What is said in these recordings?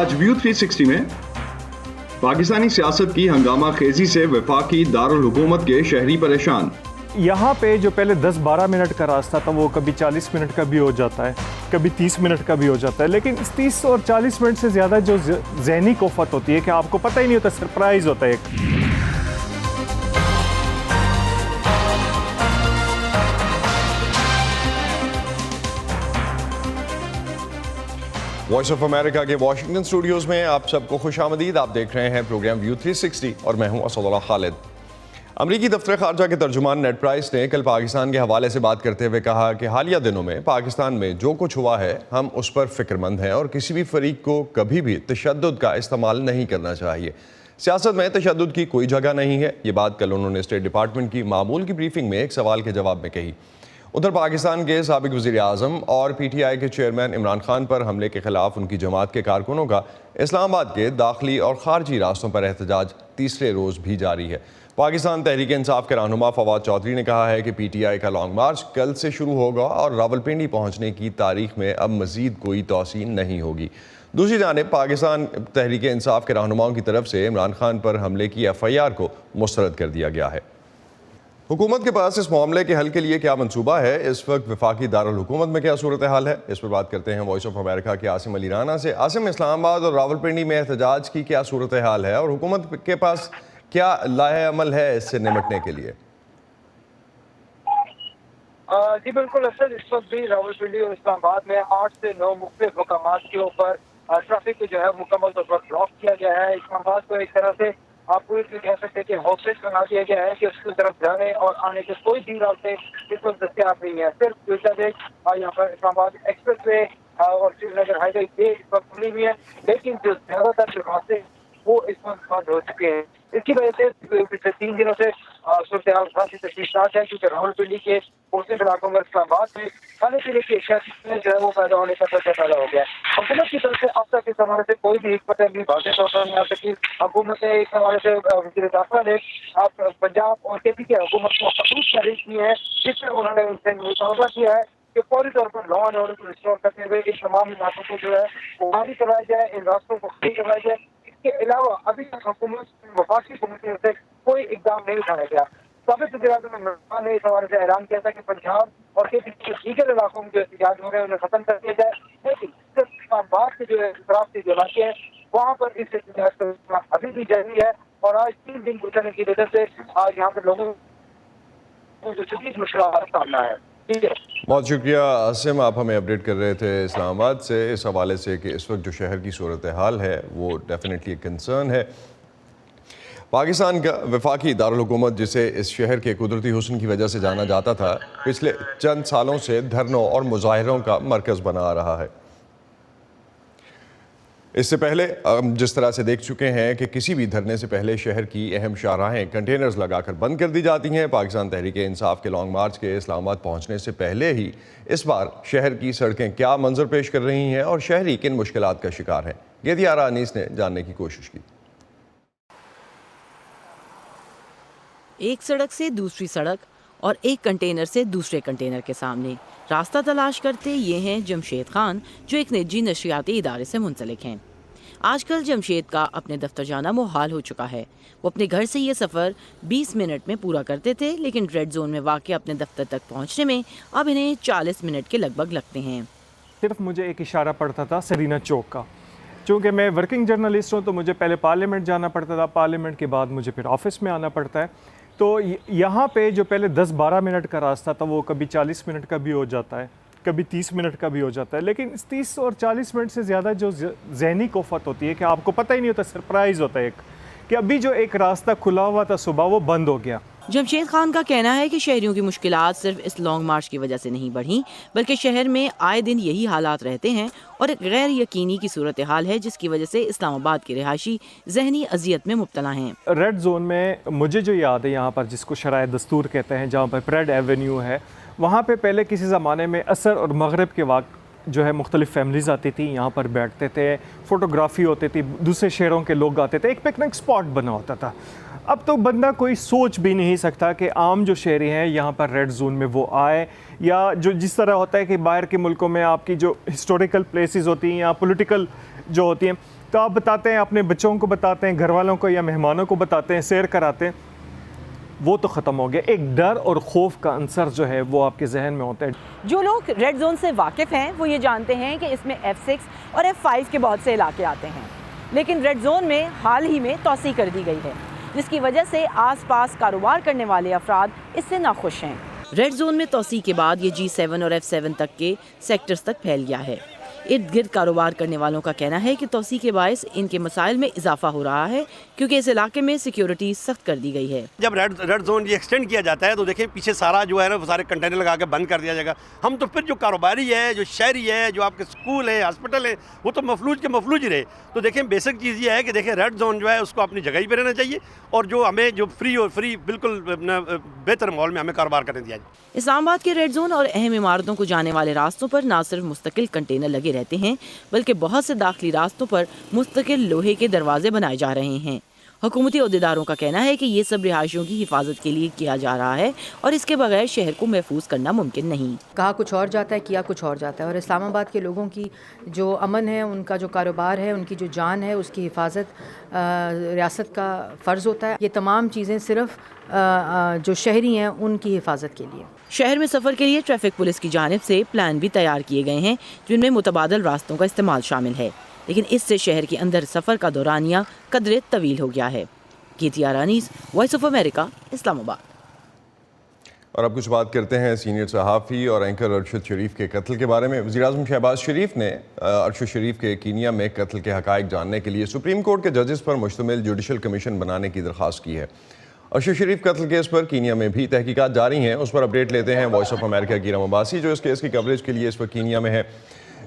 آج ویو 360 میں پاکستانی سیاست کی ہنگامہ خیزی سے وفاقی دارالحکومت کے شہری پریشان. یہاں پہ جو پہلے 10-12 منٹ کا راستہ تھا وہ کبھی 40 منٹ کا بھی ہو جاتا ہے, کبھی 30 منٹ کا بھی ہو جاتا ہے, لیکن اس 30 اور 40 منٹ سے زیادہ جو ذہنی کوفت ہوتی ہے کہ آپ کو پتہ ہی نہیں ہوتا, سرپرائز ہوتا ہے ایک. وائس آف امریکہ کے واشنگٹن اسٹوڈیوز میں آپ سب کو خوش آمدید. آپ دیکھ رہے ہیں پروگرام ویو 360 اور میں ہوں اسد اللہ خالد. امریکی دفتر خارجہ کے ترجمان نیڈ پرائس نے کل پاکستان کے حوالے سے بات کرتے ہوئے کہا کہ حالیہ دنوں میں پاکستان میں جو کچھ ہوا ہے ہم اس پر فکر مند ہیں اور کسی بھی فریق کو کبھی بھی تشدد کا استعمال نہیں کرنا چاہیے. سیاست میں تشدد کی کوئی جگہ نہیں ہے. یہ بات کل انہوں نے اسٹیٹ ڈپارٹمنٹ کی معمول کی بریفنگ میں ایک سوال کے جواب میں کہی. ادھر پاکستان کے سابق وزیر اعظم اور پی ٹی آئی کے چیئرمین عمران خان پر حملے کے خلاف ان کی جماعت کے کارکنوں کا اسلام آباد کے داخلی اور خارجی راستوں پر احتجاج تیسرے روز بھی جاری ہے. پاکستان تحریک انصاف کے رہنما فواد چودھری نے کہا ہے کہ پی ٹی آئی کا لانگ مارچ کل سے شروع ہوگا اور راولپنڈی پہنچنے کی تاریخ میں اب مزید کوئی توسیع نہیں ہوگی. دوسری جانب پاکستان تحریک انصاف کے رہنماؤں کی طرف سے عمران خان پر حملے کی ایف آئی آر کو مسترد کر دیا گیا ہے. حکومت کے پاس اس معاملے کے حل کے لیے کیا منصوبہ ہے؟ اس وقت وفاقی دارالحکومت میں کیا صورتحال ہے؟ اس پر بات کرتے ہیں وائس آف امریکہ کے عاصم علی رانا سے. عاصم, اسلام آباد اور راولپنڈی میں احتجاج کی کیا صورتحال ہے اور حکومت کے پاس کیا لائحہ عمل ہے اس سے نمٹنے کے لیے؟ جی بالکل اسد, اس وقت بھی راولپنڈی اور اسلام آباد میں 8 سے 9 مختلف مقامات کے اوپر ٹریفک کو جو ہے مکمل طور پر بلاک کیا گیا ہے. اسلام آباد کو ایک طرح سے آپ پوری کہہ سکتے ہیں کہ ہوسٹیج بنا دیا گیا ہے کہ اس کی طرف جانے اور آنے کے کوئی بھی راستے اس وقت دستیاب نہیں ہے. صرف یہاں پر اسلام آباد ایکسپریس وے اور سری نگر ہائی وے یہ اس وقت کھلی ہوئی ہے, لیکن جو زیادہ تر جو راستے وہ اس وقت بند ہو چکے ہیں. اس کی وجہ سے پچھلے 3 دنوں سے صورتحال خاصی تشویشناک ہے, کیونکہ راولپنڈی کے مختلف علاقوں میں اسلام آباد میں کھانے پینے کی اشیاء جو ہے وہ پیدا ہونے کا خطرہ پیدا ہو گیا ہے. حکومت کی طرف سے اب تک اس حوالے سے کوئی بھی حکمت عملی واضح طور پر نہیں آ سکی. حکومت نے اس حوالے سے وزیر داخلہ نے پنجاب اور کے پی کی حکومت کو خصوص تحریر کی ہے, جس میں انہوں نے ان سے مطالبہ کیا ہے کہ فوری طور پر لا اینڈ آرڈر کو ریسٹور کرتے ہوئے ان تمام علاقوں کو جو ہے وہ خالی کروایا جائے, ان راستوں کو خالی کروایا جائے. اس کے علاوہ ابھی تک حکومت وفاقی حکومت کی طرف سے کوئی اقدام نہیں اٹھایا گیا. سابق وزیر اعظم عمران خان نے اس حوالے سے اعلان کیا تھا کہ پنجاب اور کے پی کے دیگر علاقوں میں جو احتجاج ہو رہے ہیں انہیں ختم کر دیا جائے, لیکن اسلام آباد کے جو اطراف کے جو علاقے ہیں وہاں پر اس احتجاج کا ابھی بھی جاری ہے. اور آج 3 دن گزرنے کی وجہ سے آج یہاں پر لوگوں کو جو شدید مشکلات کا سامنا ہے. ٹھیک ہے, بہت شکریہ عاصم, آپ ہمیں اپڈیٹ کر رہے تھے اسلام آباد سے اس حوالے سے کہ اس وقت جو شہر کی صورتحال ہے وہ ڈیفینیٹلی ایک کنسرن ہے. پاکستان کا وفاقی دارالحکومت, جسے اس شہر کے قدرتی حسن کی وجہ سے جانا جاتا تھا, پچھلے چند سالوں سے دھرنوں اور مظاہروں کا مرکز بنا رہا ہے. اس سے پہلے ہم جس طرح سے دیکھ چکے ہیں کہ کسی بھی دھرنے سے پہلے شہر کی اہم شاہراہیں کنٹینرز لگا کر بند کر دی جاتی ہیں. پاکستان تحریک انصاف کے لانگ مارچ کے اسلام آباد پہنچنے سے پہلے ہی اس بار شہر کی سڑکیں کیا منظر پیش کر رہی ہیں اور شہری کن مشکلات کا شکار ہیں, گیدیارہ انیس نے جاننے کی کوشش کی. ایک سڑک سے دوسری سڑک اور ایک کنٹینر سے دوسرے کنٹینر کے سامنے راستہ تلاش کرتے یہ ہیں جمشید خان, جو ایک نجی نشریاتی ادارے سے منسلک ہیں. آج کل جمشید کا اپنے دفتر جانا محال ہو چکا ہے. وہ اپنے گھر سے یہ سفر 20 منٹ میں پورا کرتے تھے, لیکن ریڈ زون میں واقع اپنے دفتر تک پہنچنے میں اب انہیں 40 منٹ کے لگ بھگ لگتے ہیں. صرف مجھے ایک اشارہ پڑتا تھا سرینا چوک کا, چونکہ میں ورکنگ جرنلسٹ ہوں تو مجھے پہلے پارلیمنٹ جانا پڑتا تھا, پارلیمنٹ کے بعد مجھے پھر آفس میں آنا پڑتا ہے. تو یہاں پہ جو پہلے 10-12 منٹ کا راستہ تھا وہ کبھی 40 منٹ کا بھی ہو جاتا ہے, کبھی 30 منٹ کا بھی ہو جاتا ہے, لیکن اس 30 اور 40 منٹ سے زیادہ جو ذہنی کوفت ہوتی ہے کہ آپ کو پتہ ہی نہیں ہوتا, سرپرائز ہوتا ہے ایک کہ ابھی جو ایک راستہ کھلا ہوا تھا صبح وہ بند ہو گیا. جمشید خان کا کہنا ہے کہ شہریوں کی مشکلات صرف اس لانگ مارچ کی وجہ سے نہیں بڑھی, بلکہ شہر میں آئے دن یہی حالات رہتے ہیں اور ایک غیر یقینی کی صورتحال ہے جس کی وجہ سے اسلام آباد کے رہائشی ذہنی اذیت میں مبتلا ہیں. ریڈ زون میں مجھے جو یاد ہے یہاں پر جس کو شرائع دستور کہتے ہیں, جہاں پر پریڈ ایونیو ہے, وہاں پہ پہلے کسی زمانے میں عصر اور مغرب کے وقت جو ہے مختلف فیملیز آتی تھیں, یہاں پر بیٹھتے تھے, فوٹوگرافی ہوتی تھی, دوسرے شہروں کے لوگ آتے تھے, ایک پکنک سپاٹ بنا ہوتا تھا. اب تو بندہ کوئی سوچ بھی نہیں سکتا کہ عام جو شہری ہیں یہاں پر ریڈ زون میں وہ آئے, یا جو جس طرح ہوتا ہے کہ باہر کے ملکوں میں آپ کی جو ہسٹوریکل پلیسز ہوتی ہیں یا پولیٹیکل جو ہوتی ہیں تو آپ بتاتے ہیں اپنے بچوں کو بتاتے ہیں گھر والوں کو یا مہمانوں کو بتاتے ہیں سیر کراتے ہیں وہ تو ختم ہو گیا. ایک ڈر اور خوف کا عنصر جو ہے وہ آپ کے ذہن میں ہوتا ہے. جو لوگ ریڈ زون سے واقف ہیں وہ یہ جانتے ہیں کہ اس میں F6 اور F5 کے بہت سے علاقے آتے ہیں, لیکن ریڈ زون میں حال ہی میں توسیع کر دی گئی ہے جس کی وجہ سے آس پاس کاروبار کرنے والے افراد اس سے ناخوش ہیں. ریڈ زون میں توسیع کے بعد یہ G7 اور F7 تک کے سیکٹرز تک پھیل گیا ہے. ارد گرد کاروبار کرنے والوں کا کہنا ہے کہ توسیع کے باعث ان کے مسائل میں اضافہ ہو رہا ہے کیونکہ اس علاقے میں سیکیورٹی سخت کر دی گئی ہے. جب ریڈ زون یہ ایکسٹینڈ کیا جاتا ہے تو دیکھیں پیچھے سارا جو ہے نا وہ سارے کنٹینر لگا کے بند کر دیا جائے گا. ہم تو پھر جو کاروباری ہے, جو شہری ہے, جو آپ کے اسکول ہے, ہاسپٹل ہے, وہ تو مفلوج کے مفلوج ہی رہے. تو دیکھیں بیسک چیز یہ ہے کہ دیکھیں ریڈ زون جو ہے اس کو اپنی جگہ ہی پہ رہنا چاہیے اور جو ہمیں جو فری بالکل بہتر ماحول میں ہمیں کاروبار کرنے دیا جائے. اسلام آباد کے ریڈ زون اور اہم عمارتوں کو جانے والے راستوں پر نہ صرف مستقل کنٹینر لگے رہتے ہیں بلکہ بہت سے داخلی راستوں پر مستقل لوہے کے دروازے بنائے جا رہے ہیں. حکومتی عہدیداروں کا کہنا ہے کہ یہ سب رہائشیوں کی حفاظت کے لیے کیا جا رہا ہے اور اس کے بغیر شہر کو محفوظ کرنا ممکن نہیں. کہا کچھ اور جاتا ہے, کیا کچھ اور جاتا ہے, اور اسلام آباد کے لوگوں کی جو امن ہے, ان کا جو کاروبار ہے, ان کی جو جان ہے, اس کی حفاظت ریاست کا فرض ہوتا ہے. یہ تمام چیزیں صرف جو شہری ہیں ان کی حفاظت کے لیے. شہر میں سفر کے لیے ٹریفک پولیس کی جانب سے پلان بھی تیار کیے گئے ہیں جن میں متبادل راستوں کا استعمال شامل ہے, لیکن اس سے شہر کے اندر سفر کا دورانیہ قدرے طویل ہو گیا ہے. گیتیا رانیز, وائس آف امریکہ, اسلام آباد. اور اب کچھ بات کرتے ہیں سینئر صحافی اور اینکر ارشد شریف کے قتل کے بارے میں. وزیراعظم شہباز شریف نے ارشد شریف کے کینیا میں قتل کے حقائق جاننے کے لیے سپریم کورٹ کے ججز پر مشتمل جوڈیشل کمیشن بنانے کی درخواست کی ہے. ارشد شریف قتل کیس پر کینیا میں بھی تحقیقات جاری ہیں. اس پر اپڈیٹ لیتے ہیں وائس آف امریکہ کی ارم عباسی جو اس کیس کی کوریج کے لیے اس وقت کینیا میں ہے.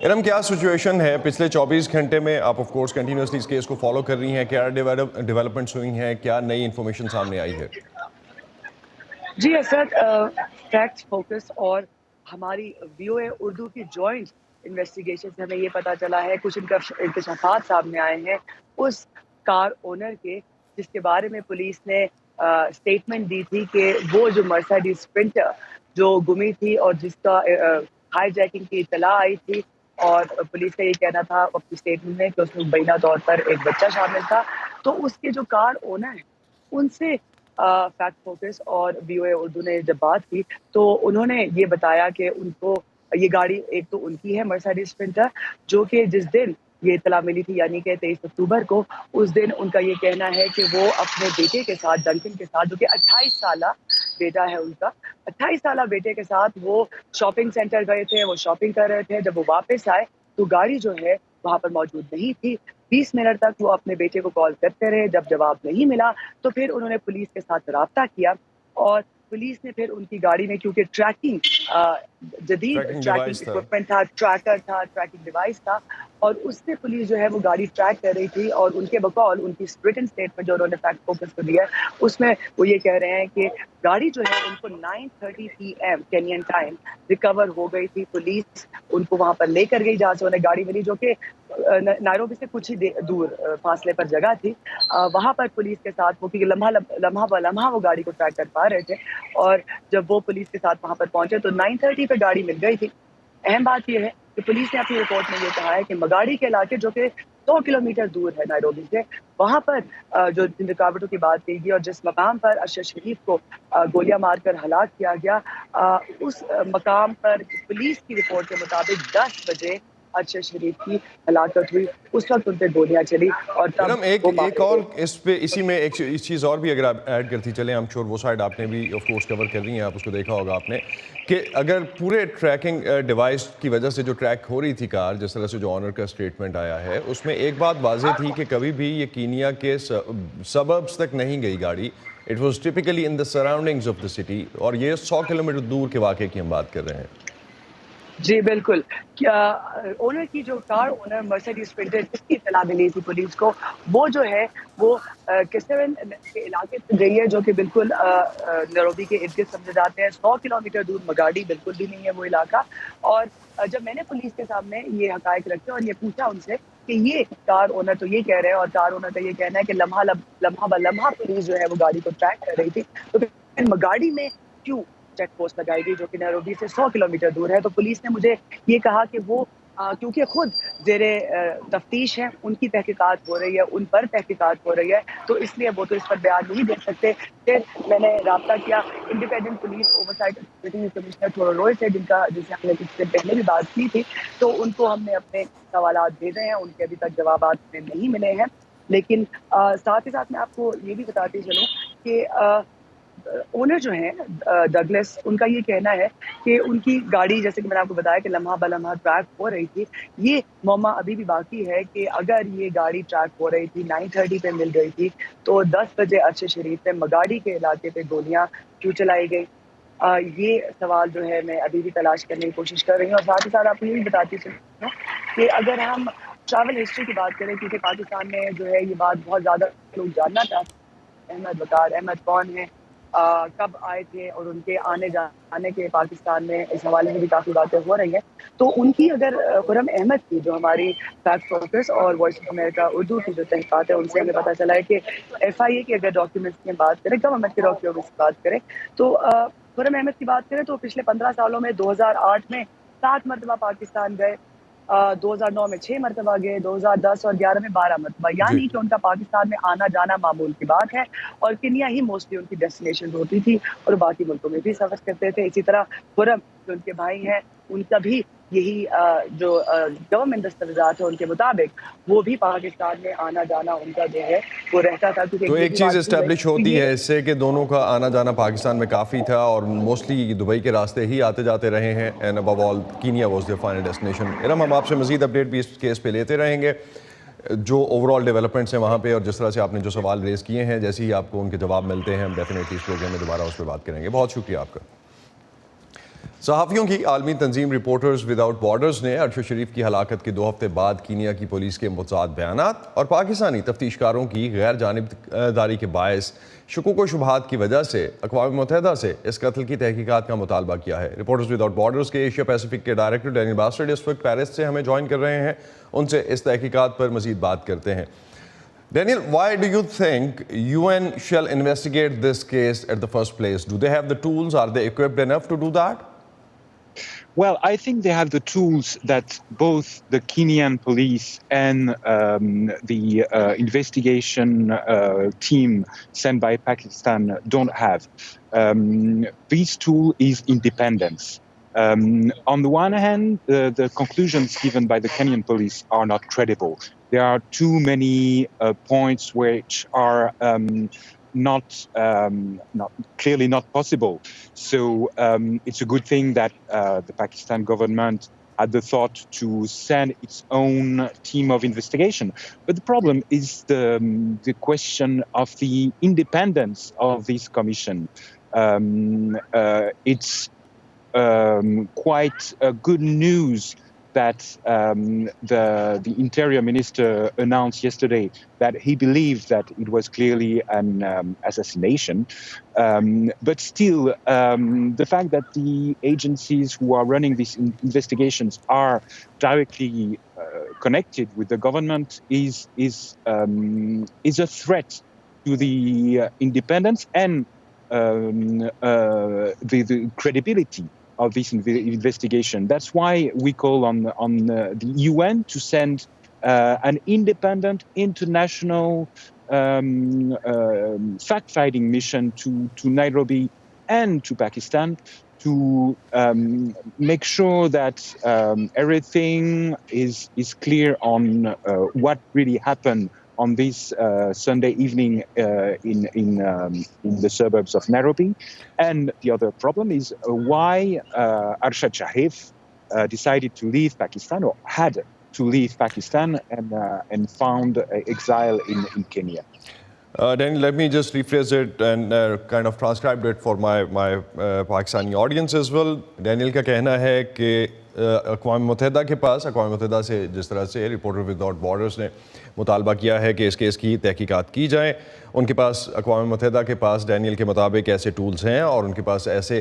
ارم, کیا سچویشن ہے پچھلے 24 گھنٹے میں؟ آپ آف کورس کنٹینیوسلی اس کیس کو فالو کر رہی ہیں, کیا ڈیولپمنٹس ہوئی ہیں, کیا نئی انفارمیشن سامنے آئی ہے؟ جی اسد, فیکٹس فوکس اور ہماری VOA اردو کی جوائنٹ انویسٹیگیشن سے ہمیں یہ پتہ چلا ہے, کچھ انکشافات سامنے آئے ہیں اس کار اونر کے جس کے بارے میں پولیس نے اسٹیٹمنٹ دی تھی کہ وہ جو مرسیڈیز اسپرنٹر جو گمی تھی اور جس کا ہائی جیکنگ کی اطلاع آئی تھی, اور پولیس کا یہ کہنا تھا اپنی اسٹیٹمنٹ میں کہ اس میں مبینہ طور پر ایک بچہ شامل تھا. تو اس کے جو کار اونر ہیں ان سے فیکٹ فوکس اور VOA اردو نے جب بات کی تو انہوں نے یہ بتایا کہ ان کو یہ گاڑی ایک تو ان کی ہے مرسیڈیز اسپرنٹر, جو کہ جس دن یہ اطلاع ملی تھی یعنی کہ 23 اکتوبر کو, اس دن ان کا یہ کہنا ہے کہ وہ اپنے بیٹے کے ساتھ, ڈنکن کے ساتھ, جو کہ 28 سالہ بیٹا ہے ان کا, 28 سالہ بیٹے کے ساتھ وہ شاپنگ سینٹر گئے تھے, وہ شاپنگ کر رہے تھے. جب وہ واپس آئے تو گاڑی جو ہے وہاں پر موجود نہیں تھی. 20 منٹ تک وہ اپنے بیٹے کو کال کرتے رہے. جب جواب نہیں ملا تو پھر انہوں نے پولیس کے ساتھ رابطہ کیا اور پولیس نے پھر ان کی گاڑی میں, کیونکہ ٹریکنگ جدید ٹریکنگ اکوپمنٹ تھا, ٹریکر تھا, ٹریکنگ ڈیوائس تھا, اور اس سے پولیس جو ہے وہ گاڑی ٹریک کر رہی تھی. اور ان کے بقول ان کی ریٹن اسٹیٹمنٹ جو انہوں نے فیکٹ فوکس کو دیا ہے اس میں وہ یہ کہہ رہے ہیں کہ گاڑی جو ہے ان کو 9:30 PM کینین ٹائم ریکور ہو گئی تھی. پولیس ان کو وہاں پر لے کر گئی جہاں سے انہیں گاڑی ملی, جو کہ نائروبی سے کچھ ہی دور فاصلے پر جگہ تھی. وہاں پر پولیس کے ساتھ وہ, کیونکہ لمحہ ب لمحہ وہ گاڑی کو ٹریک کر پا رہے تھے, اور جب وہ پولیس کے ساتھ وہاں پر پہنچے تو 9:30 پہ گاڑی مل گئی تھی. اہم بات یہ ہے کہ پولیس نے اپنی رپورٹ میں یہ کہا ہے کہ مگاڑی کے علاقے جو کہ 100 کلومیٹر دور ہے نائروبی سے, وہاں پر جو جن رکاوٹوں کی بات کی گئی اور جس مقام پر ارشد شریف کو گولیاں مار کر ہلاک کیا گیا, اس مقام پر پولیس کی رپورٹ کے مطابق 10 بجے ارشد شریف کی ہلاکت ہوئی. اس وقت ان پہ گولیاں چلی. اور ایک اور اس پہ اسی میں ایک چیز اور بھی اگر آپ ایڈ کرتی چلیں, ہم شور وہ سائڈ آپ نے بھی آف کورس کور کر رہی ہیں, آپ اس کو دیکھا ہوگا آپ نے, کہ اگر پورے ٹریکنگ ڈیوائس کی وجہ سے جو ٹریک ہو رہی تھی کار, جس طرح سے جو آنر کا اسٹیٹمنٹ آیا ہے, اس میں ایک بات واضح تھی کہ کبھی بھی یہ کینیا کے سبربس تک نہیں گئی گاڑی. It was typically in the surroundings of the city, اور یہ 100 کلومیٹر دور کے واقعے کی ہم بات کر رہے ہیں. جی بالکل. کیا اونر کی جو کار اونر مرسیڈیز اسپرنٹر جس کی اطلاع ملی تھی پولیس کو, وہ جو ہے وہ کسٹرن کے علاقے سے گئی ہے, جو کہ بالکل نائروبی کے ارد گرد سمجھے جاتے ہیں. 100 کلومیٹر دور مگاڑی بالکل بھی نہیں ہے وہ علاقہ. اور جب میں نے پولیس کے سامنے یہ حقائق رکھے اور یہ پوچھا ان سے کہ یہ کار اونر تو یہ کہہ رہے ہیں اور کار اونر کا یہ کہنا ہے کہ لمحہ ب لمحہ پولیس جو ہے وہ گاڑی کو ٹریک کر رہی تھی, تو پھر مگاڑی میں کیوں چیک پوسٹ لگائی گئی جو کہ نائروبی سے 100 کلومیٹر دور ہے. تو پولیس نے مجھے یہ کہا کہ وہ کیونکہ خود زیر تفتیش ہیں، ان کی تحقیقات ہو رہی ہے، ان پر تحقیقات ہو رہی ہے، تو اس لیے وہ تو اس پر بیان نہیں دے سکتے. پھر میں نے رابطہ کیا انڈیپینڈنٹ پولیس اوورسائٹ کمشنر ٹھورو روئے سے، جن سے ہم نے کچھ دن پہلے بھی بات کی تھی، تو ان کو ہم نے اپنے سوالات بھیجے ہیں. ان کے ابھی تک جوابات ہمیں نہیں ملے ہیں. لیکن ساتھ ہی ساتھ میں آپ کو یہ بھی بتاتی چلوں کہ اونر جو ہیں ڈگلس، ان کا یہ کہنا ہے کہ ان کی گاڑی، جیسے کہ میں نے آپ کو بتایا کہ لمحہ بلمحہ ٹریک ہو رہی تھی، یہ معمہ ابھی بھی باقی ہے کہ اگر یہ گاڑی ٹریک ہو رہی تھی 9:30 پہ مل گئی تھی تو 10 بجے عرش شریف پہ مگاڑی کے علاقے پہ گولیاں کیوں چلائی گئی. یہ سوال جو ہے میں ابھی بھی تلاش کرنے کی کوشش کر رہی ہوں. اور ساتھ ہی ساتھ آپ کو یہ بھی بتاتی چلوں کہ اگر ہم ٹریول ہسٹری کی بات کریں، کیونکہ پاکستان میں جو ہے یہ بات بہت زیادہ لوگ جاننا چاہتے ہیں، احمد وقار احمد کون ہیں، کب آئے تھے، اور ان کے آنے جانے کے پاکستان میں اس حوالے سے بھی کافی باتیں ہو رہی ہیں. تو ان کی اگر خرم احمد کی جو ہماری فیکٹ فوکس اور وائس آف امریکہ اردو کی جو تحقیقات ہے، ان سے ہمیں پتہ چلا ہے کہ FIA کی اگر ڈاکیومنٹس کی بات کریں، گورنمنٹ کے ڈاکیومنٹس کی بات کریں، تو خرم احمد کی بات کریں تو پچھلے 15 سالوں میں 2008 میں 7 مرتبہ پاکستان گئے، 2009 میں 6 مرتبہ گئے، 2010 اور 11 میں 12 مرتبہ. یعنی کہ ان کا پاکستان میں آنا جانا معمول کی بات ہے، اور کنیا ہی موسٹلی ان کی ڈیسٹینیشن ہوتی تھی، اور باقی ملکوں میں بھی سفر کرتے تھے. اسی طرح خرم جو ان کے بھائی ہیں، ان کا بھی یہی جو گورنمنٹ دستاویزات ہیں ان کے مطابق وہ بھی پاکستان میں آنا جانا ان کا جو ہے وہ رہتا تھا. تو ایک چیز اسٹیبلش ہوتی ہے اس سے کہ دونوں کا آنا جانا پاکستان میں کافی تھا، اور موسٹلی دبئی کے راستے ہی آتے جاتے رہے ہیں. And above all Kenya was there final destination. Iram, ہم آپ سے مزید اپڈیٹ بھی اس کیس پہ لیتے رہیں گے، جو اوور آل ڈیولپمنٹس ہیں وہاں پہ، اور جس طرح سے آپ نے جو سوال ریز کیے ہیں، جیسے ہی آپ کو ان کے جواب ملتے ہیں ہم ڈیفینیٹلی اس پروگرام میں دوبارہ اس پہ بات کریں گے. بہت شکریہ آپ کا. صحافیوں کی عالمی تنظیم رپورٹرز وداؤٹ بارڈرز نے عرش شریف کی ہلاکت کے 2 ہفتے بعد کینیا کی پولیس کے متضاد بیانات اور پاکستانی تفتیش کاروں کی غیر جانبداری کے باعث شکوک و شبہات کی وجہ سے اقوام متحدہ سے اس قتل کی تحقیقات کا مطالبہ کیا ہے. رپورٹرز وداؤٹ بارڈرز کے ایشیا پیسیفک کے ڈائریکٹر ڈینیل باسٹرڈ اس وقت پیرس سے ہمیں جوائن کر رہے ہیں. ان سے اس تحقیقات پر مزید بات کرتے ہیں. Daniel, why do you think UN shall investigate this case at the first place? Do they have the tools? Are they equipped enough to do that? Well, I think they have the tools that both the Kenyan police and the investigation team sent by Pakistan don't have. This tool is independence. On the one hand, the conclusions given by the Kenyan police are not credible. There are too many points which are clearly not possible. So it's a good thing that the Pakistan government had the thought to send its own team of investigation. But the problem is the question of the independence of this commission. It's quite good news that the Interior Minister announced yesterday that he believed that it was clearly an assassination. But still, the fact that the agencies who are running these investigations are directly connected with the government is a threat to the independence and the credibility of this investigation. That's why we call on the UN to send an independent international fact-finding mission to Nairobi and to Pakistan to make sure that everything is clear on what really happened on this Sunday evening in the suburbs of Nairobi. And the other problem is why Arshad Sharif decided to leave Pakistan, or had to leave Pakistan, and found exile in Kenya. Daniel, let me just rephrase it and kind of transcribe it for my Pakistani audience as well. Daniel کا کہنا ہے کہ اقوام متحدہ کے پاس، اقوام متحدہ سے جس طرح سے رپورٹر وداؤٹ بارڈرز نے مطالبہ کیا ہے کہ اس کیس کی تحقیقات کی جائیں. ان کے پاس اقوام متحدہ کے پاس ڈینیل کے مطابق ایسے ٹولز ہیں اور ان کے پاس ایسے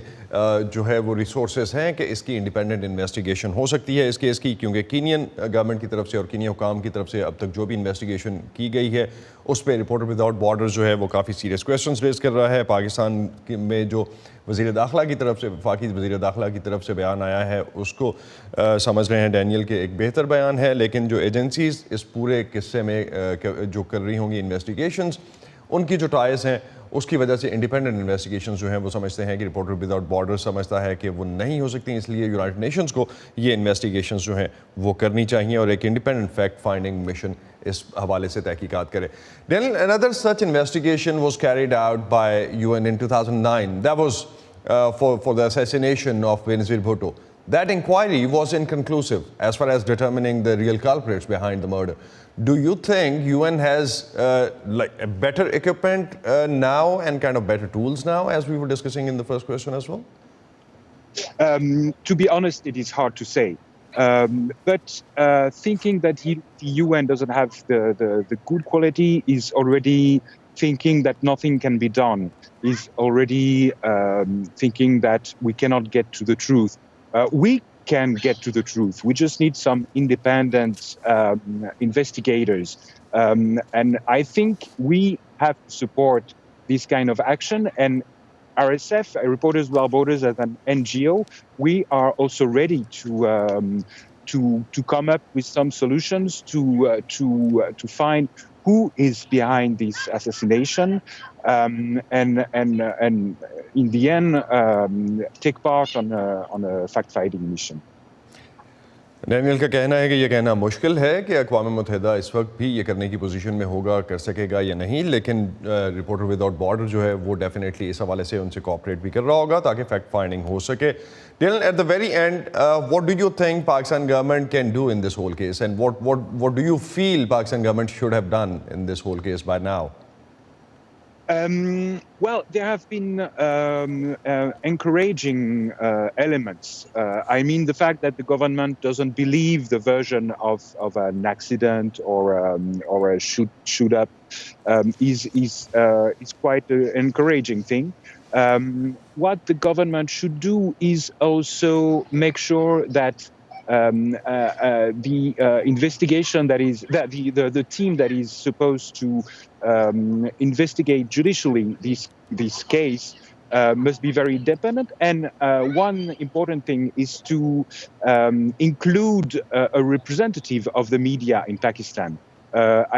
جو ہے وہ ریسورسز ہیں کہ اس کی انڈیپینڈنٹ انویسٹیگیشن ہو سکتی ہے اس کیس کی, کیونکہ کینین گورنمنٹ کی طرف سے اور کینیا حکام کی طرف سے اب تک جو بھی انویسٹیگیشن کی گئی ہے اس پہ رپورٹر وداؤٹ بارڈرز جو ہے وہ کافی سیریس کویسچنز ریز کر رہا ہے. پاکستان میں جو وزیر داخلہ کی طرف سے, وفاقی وزیر داخلہ کی طرف سے بیان آیا ہے اس کو سمجھ رہے ہیں ڈینیل کے ایک بہتر بیان ہے, لیکن جو ایجنسیز اس پورے قصے میں جو کر رہی ہوں گی انویسٹیگیشنز, ان کی جو ٹائز ہیں اس کی وجہ سے انڈیپینڈنٹ انویسٹیگیشنز جو ہیں وہ سمجھتے ہیں کہ رپورٹر وداؤٹ بارڈر سمجھتا ہے کہ وہ نہیں ہو سکتی, اس لیے یونائٹڈ نیشنز کو یہ انویسٹیگیشنز جو ہیں وہ کرنی چاہیے اور ایک انڈیپینڈنٹ فیکٹ فائنڈنگ مشن اس حوالے سے تحقیقات کرے. Daniel, another such investigation was carried out by UN in 2009. That was for the assassination of Benazir Bhutto. That inquiry was inconclusive as far as determining the real culprits behind the murder. Do you think UN has like a better equipment now and kind of better tools now, as we were discussing in the first question as well? To be honest, it is hard to say. But thinking that the UN doesn't have the good quality is already thinking that nothing can be done, is already thinking that we cannot get to the truth. We can get to the truth. We just need some independent investigators. And I think we have to support this kind of action. And RSF, Reporters Without Borders, as an NGO, we are also ready to come up with some solutions to find who is behind this assassination, and in the end take part on a fact-finding mission. Daniel کا کہنا ہے کہ یہ کہنا مشکل ہے کہ اقوام متحدہ اس وقت بھی یہ کرنے کی پوزیشن میں ہوگا, کر سکے گا یا نہیں, لیکن رپورٹر وداؤٹ بارڈر جو ہے وہ ڈیفینیٹلی اس حوالے سے ان سے کوآپریٹ بھی کر رہا ہوگا تاکہ فیکٹ فائنڈنگ ہو سکے. Daniel, at the very end, what do you think Pakistan government can do in this whole case, and what do you feel Pakistan government should have done in this whole case by now? Well, there have been encouraging elements. I mean, the fact that the government doesn't believe the version of an accident or a shoot up is quite an encouraging thing. What the government should do is also make sure that the investigation the team that is supposed to investigate judicially this case must be very independent. And one important thing is to include a representative of the media in Pakistan.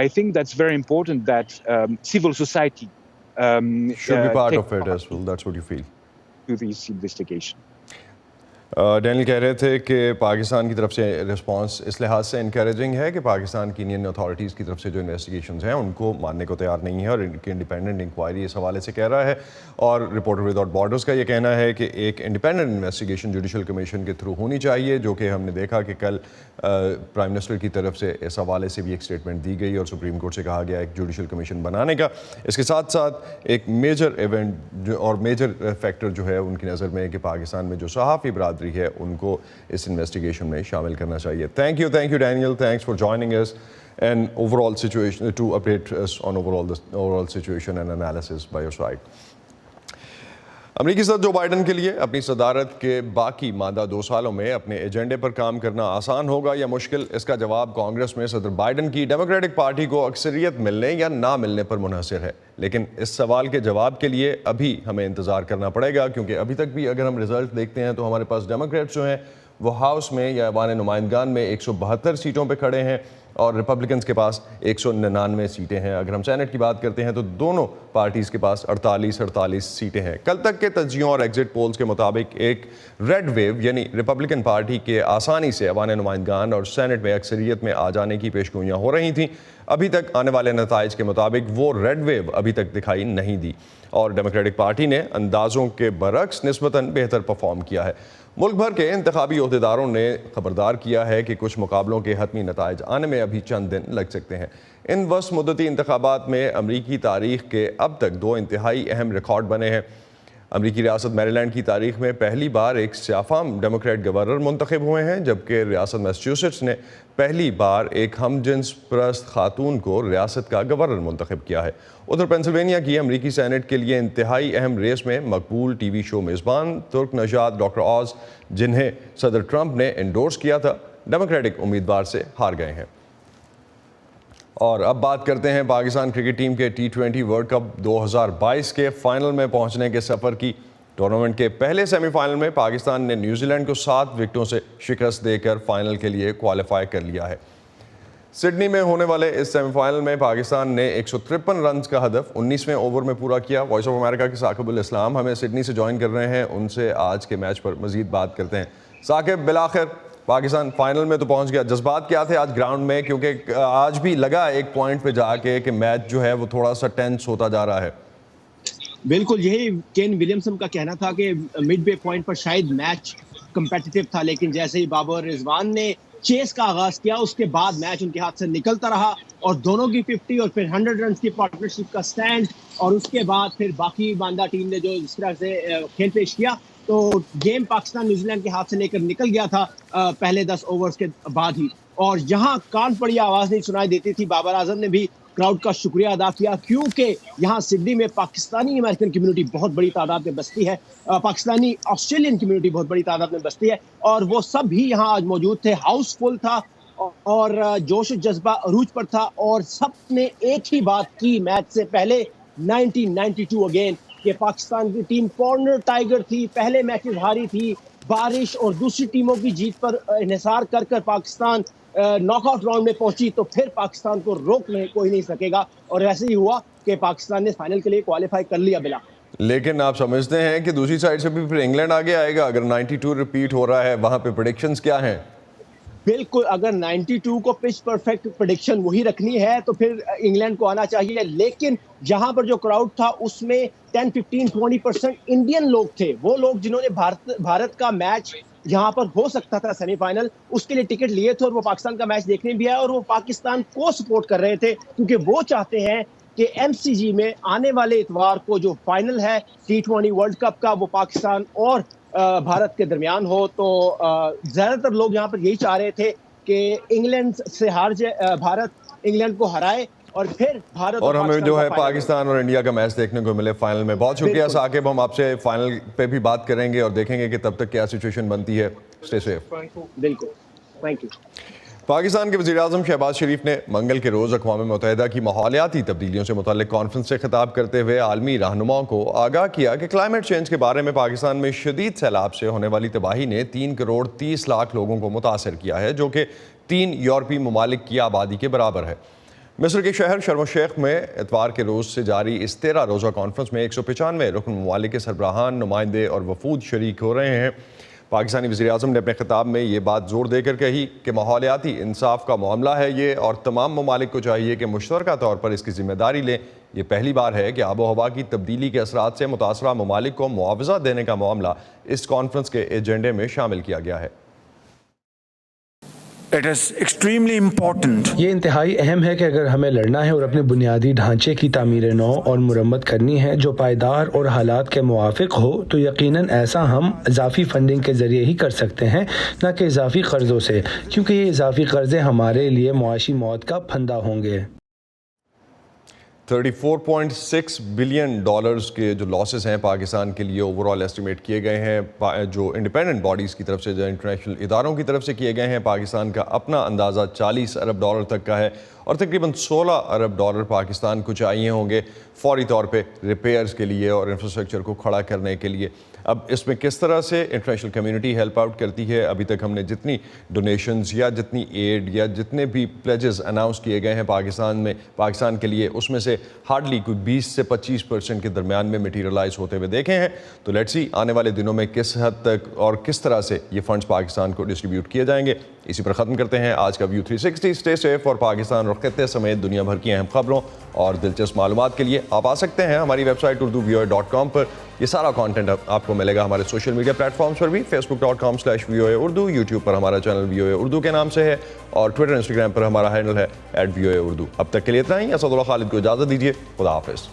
I think that's very important that civil society should be part of it as well. That's what you feel? To this investigation. Daniel کہہ رہے تھے کہ پاکستان کی طرف سے response اس لحاظ سے encouraging ہے کہ پاکستان کی انڈین اتھارٹیز کی طرف سے جو انویسٹیگیشنز ہیں ان کو ماننے کو تیار نہیں ہے اور ان کی انڈیپینڈنٹ انکوائری اس حوالے سے کہہ رہا ہے. اور رپورٹر وداؤٹ بارڈرز کا یہ کہنا ہے کہ ایک انڈیپینڈنٹ انویسٹیگیشن جوڈیشل کمیشن کے تھرو ہونی چاہیے, جو کہ ہم نے دیکھا کہ کل پرائم منسٹر کی طرف سے اس حوالے سے بھی ایک اسٹیٹمنٹ دی گئی اور سپریم کورٹ سے کہا گیا ایک جوڈیشل کمیشن بنانے کا. اس کے ساتھ ساتھ ایک میجر ایونٹ اور میجر فیکٹر جو ہے ان کی نظر میں کہ پاکستان میں جو صحافی برادری ہے ان کو اس انویسٹیگیشن میں شامل کرنا چاہیے. Thank you Daniel, thanks for joining اس and overall situation to update us on overall situation and analysis by your side. امریکی صدر جو بائیڈن کے لیے اپنی صدارت کے باقی ماندہ 2 سالوں میں اپنے ایجنڈے پر کام کرنا آسان ہوگا یا مشکل, اس کا جواب کانگریس میں صدر بائیڈن کی ڈیموکریٹک پارٹی کو اکثریت ملنے یا نہ ملنے پر منحصر ہے. لیکن اس سوال کے جواب کے لیے ابھی ہمیں انتظار کرنا پڑے گا, کیونککہ ابھی تک بھی اگر ہم رزلٹ دیکھتے ہیں تو ہمارے پاس ڈیموکریٹس جو ہیں وہ ہاؤس میں یا ایوان نمائندگان میں 172 سیٹوں پہ کھڑے ہیں اور ریپبلکنز کے پاس 199 سیٹیں ہیں. اگر ہم سینٹ کی بات کرتے ہیں تو دونوں پارٹیز کے پاس 48 سیٹیں ہیں. کل تک کے تجزیوں اور ایگزٹ پولز کے مطابق ایک ریڈ ویو یعنی ریپبلکن پارٹی کے آسانی سے ایوان نمائندگان اور سینٹ میں اکثریت میں آ جانے کی پیشگوئیاں ہو رہی تھیں. ابھی تک آنے والے نتائج کے مطابق وہ ریڈ ویو ابھی تک دکھائی نہیں دی اور ڈیموکریٹک پارٹی نے اندازوں کے برعکس نسبتاً بہتر پرفارم کیا ہے. ملک بھر کے انتخابی عہدیداروں نے خبردار کیا ہے کہ کچھ مقابلوں کے حتمی نتائج آنے میں ابھی چند دن لگ سکتے ہیں. ان وسط مدتی انتخابات میں امریکی تاریخ کے اب تک 2 انتہائی اہم ریکارڈ بنے ہیں. امریکی ریاست میریلینڈ کی تاریخ میں پہلی بار ایک سیاہ ڈیموکریٹ گورنر منتخب ہوئے ہیں، جبکہ ریاست میساچیوسیٹس نے پہلی بار ایک ہم جنس پرست خاتون کو ریاست کا گورنر منتخب کیا ہے۔ ادھر پینسلوینیا کی امریکی سینٹ کے لیے انتہائی اہم ریس میں مقبول ٹی وی شو میزبان ترک نژاد ڈاکٹر آز، جنہیں صدر ٹرمپ نے انڈورس کیا تھا، ڈیموکریٹک امیدوار سے ہار گئے ہیں۔ اور اب بات کرتے ہیں پاکستان کرکٹ ٹیم کے T20 ورلڈ کپ 2022 کے فائنل میں پہنچنے کے سفر کی۔ ٹورنامنٹ کے پہلے سیمی فائنل میں پاکستان نے نیوزی لینڈ کو 7 وکٹوں سے شکست دے کر فائنل کے لیے کوالیفائی کر لیا ہے۔ سڈنی میں ہونے والے اس سیمی فائنل میں پاکستان نے 153 رنز کا ہدف 19ویں اوور میں پورا کیا۔ وائس آف امریکہ کے ثاقب الاسلام ہمیں سڈنی سے جوائن کر رہے ہیں، ان سے آج کے میچ پر مزید بات کرتے ہیں۔ ثاقب، بالآخر پاکستان فائنل میں تو پہنچ گیا، جذبات کیا تھے آج گراؤنڈ میں؟ کیونکہ آج بھی لگا ایک پوائنٹ پہ جا کے کہ میچ جو ہے وہ تھوڑا سا ٹینس ہوتا جا رہا ہے۔ بالکل، یہی کین ولیمسن کا کہنا تھا کہ مڈ وے پوائنٹ پر شاید میچ کمپیٹیٹو تھا، لیکن جیسے ہی بابر رضوان نے چیس کا آغاز کیا اس کے بعد میچ ان کے ہاتھ سے نکلتا رہا، اور دونوں کی 50 اور پھر 100 رنز کی پارٹنرشپ کا سٹینڈ، اور اس کے بعد پھر باقی باندہ ٹیم نے جو اس طرح سے کھیل پیش کیا تو گیم پاکستان نیوزی لینڈ کے ہاتھ سے لے کر نکل گیا تھا پہلے 10 اوورز کے بعد ہی۔ اور یہاں کان پڑی آواز نہیں سنائی دیتی تھی، بابر اعظم نے بھی کراؤڈ کا شکریہ ادا کیا، کیونکہ یہاں سڈنی میں پاکستانی امریکن کمیونٹی بہت بڑی تعداد میں بستی ہے، پاکستانی آسٹریلین کمیونٹی بہت بڑی تعداد میں بستی ہے، اور وہ سب بھی یہاں آج موجود تھے۔ ہاؤس فل تھا اور جوش و جذبہ عروج پر تھا، اور سب نے ایک ہی بات کی میچ سے پہلے 1992 اگین، کہ پاکستان کی ٹیم کارنر ٹائیگر تھی، پہلے میچز ہاری تھی، بارش اور دوسری ٹیموں کی جیت پر انحصار کر کر پاکستان ناک آؤٹ راؤنڈ میں پہنچی، تو پھر پاکستان کو روکنے کوئی نہیں سکے گا، اور ایسے ہی ہوا کہ پاکستان نے فائنل کے لیے کوالیفائی کر لیا بلا۔ لیکن آپ سمجھتے ہیں کہ دوسری سائڈ سے بھی پھر انگلینڈ آگے آئے گا؟ اگر 92 ریپیٹ ہو رہا ہے، وہاں پہ پریڈکشنز کیا ہیں؟ بالکل، اگر 92 کو پچ پرفیکٹ پریڈکشن وہی رکھنی ہے تو پھر انگلینڈ کو آنا چاہیے، لیکن جہاں پر جو کراؤڈ تھا اس میں 10-15-20% انڈین لوگ تھے، وہ لوگ جنہوں نے بھارت کا میچ یہاں پر ہو سکتا تھا سیمی فائنل، اس کے لیے ٹکٹ لیے تھے، اور وہ پاکستان کا میچ دیکھنے بھی آئے، اور وہ پاکستان کو سپورٹ کر رہے تھے، کیونکہ وہ چاہتے ہیں کہ MCG میں آنے والے اتوار کو جو فائنل ہے T20 ورلڈ کپ کا، وہ پاکستان اور بھارت کے درمیان ہو۔ تو زیادہ تر لوگ یہاں پر یہی چاہ رہے تھے کہ انگلینڈ سے ہار جائے، بھارت انگلینڈ کو ہرائے، اور پھر بھارت اور ہمیں جو ہے پاکستان اور انڈیا کا میچ دیکھنے کو ملے فائنل میں۔ بہت شکریہ ثاقب، ہم آپ سے فائنل پہ بھی بات کریں گے اور دیکھیں گے کہ تب تک کیا سچویشن بنتی ہے۔ Stay safe. بالکل، تھینک یو۔ پاکستان کے وزیر اعظم شہباز شریف نے منگل کے روز اقوام متحدہ کی ماحولیاتی تبدیلیوں سے متعلق کانفرنس سے خطاب کرتے ہوئے عالمی رہنماؤں کو آگاہ کیا کہ کلائمیٹ چینج کے بارے میں پاکستان میں شدید سیلاب سے ہونے والی تباہی نے 3 کروڑ 30 لاکھ لوگوں کو متاثر کیا ہے، جو کہ 3 یورپی ممالک کی آبادی کے برابر ہے۔ مصر کے شہر شرم الشیخ میں اتوار کے روز سے جاری اس 13 روزہ کانفرنس میں 195 رکن ممالک کے سربراہان، نمائندے اور وفود شریک ہو رہے ہیں۔ پاکستانی وزیر اعظم نے اپنے خطاب میں یہ بات زور دے کر کہی کہ ماحولیاتی انصاف کا معاملہ ہے یہ، اور تمام ممالک کو چاہیے کہ مشترکہ طور پر اس کی ذمہ داری لیں۔ یہ پہلی بار ہے کہ آب و ہوا کی تبدیلی کے اثرات سے متاثرہ ممالک کو معاوضہ دینے کا معاملہ اس کانفرنس کے ایجنڈے میں شامل کیا گیا ہے۔ یہ انتہائی اہم ہے کہ اگر ہمیں لڑنا ہے اور اپنے بنیادی ڈھانچے کی تعمیر نو اور مرمت کرنی ہے جو پائیدار اور حالات کے موافق ہو، تو یقیناً ایسا ہم اضافی فنڈنگ کے ذریعے ہی کر سکتے ہیں، نہ کہ اضافی قرضوں سے، کیونکہ یہ اضافی قرضے ہمارے لیے معاشی موت کا پھندا ہوں گے۔ 34.6 بلین ڈالرز کے جو لاسز ہیں پاکستان کے لیے اوور آل ایسٹیمیٹ کیے گئے ہیں، جو انڈیپینڈنٹ باڈیز کی طرف سے، جو انٹرنیشنل اداروں کی طرف سے کیے گئے ہیں۔ پاکستان کا اپنا اندازہ 40 ارب ڈالر تک کا ہے، اور تقریباً 16 ارب ڈالر پاکستان کو چاہیے ہوں گے فوری طور پہ ریپیئرز کے لیے اور انفراسٹرکچر کو کھڑا کرنے کے لیے۔ اب اس میں کس طرح سے انٹرنیشنل کمیونٹی ہیلپ آؤٹ کرتی ہے؟ ابھی تک ہم نے جتنی ڈونیشنز یا جتنی ایڈ یا جتنے بھی پلیجز اناؤنس کیے گئے ہیں پاکستان کے لیے، اس میں سے ہارڈلی کوئی 20 سے 25% کے درمیان میں میٹیریلائز ہوتے ہوئے دیکھے ہیں۔ تو لیٹس سی آنے والے دنوں میں کس حد تک اور کس طرح سے یہ فنڈز پاکستان کو ڈسٹریبیوٹ کیے جائیں گے۔ اسی پر ختم کرتے ہیں آج کا ویو 360۔ اسٹے سیف، اور پاکستان اور خطے سمیت دنیا بھر کی اہم خبروں اور دلچسپ معلومات کے لیے آپ آ سکتے ہیں ہماری ویب سائٹ urduvoa.com پر۔ یہ سارا کانٹینٹ آپ کو ملے گا ہمارے سوشل میڈیا پلیٹ فارمز پر بھی، facebook.com/VOA Urdu، یوٹیوب پر ہمارا چینل VOA Urdu کے نام سے ہے، اور ٹویٹر انسٹاگرام پر ہمارا ہینڈل ہے @VOA Urdu۔ اب تک کے لیے اتنا ہی۔ اسد اللہ خالد کو اجازت دیجیے، خدا حافظ۔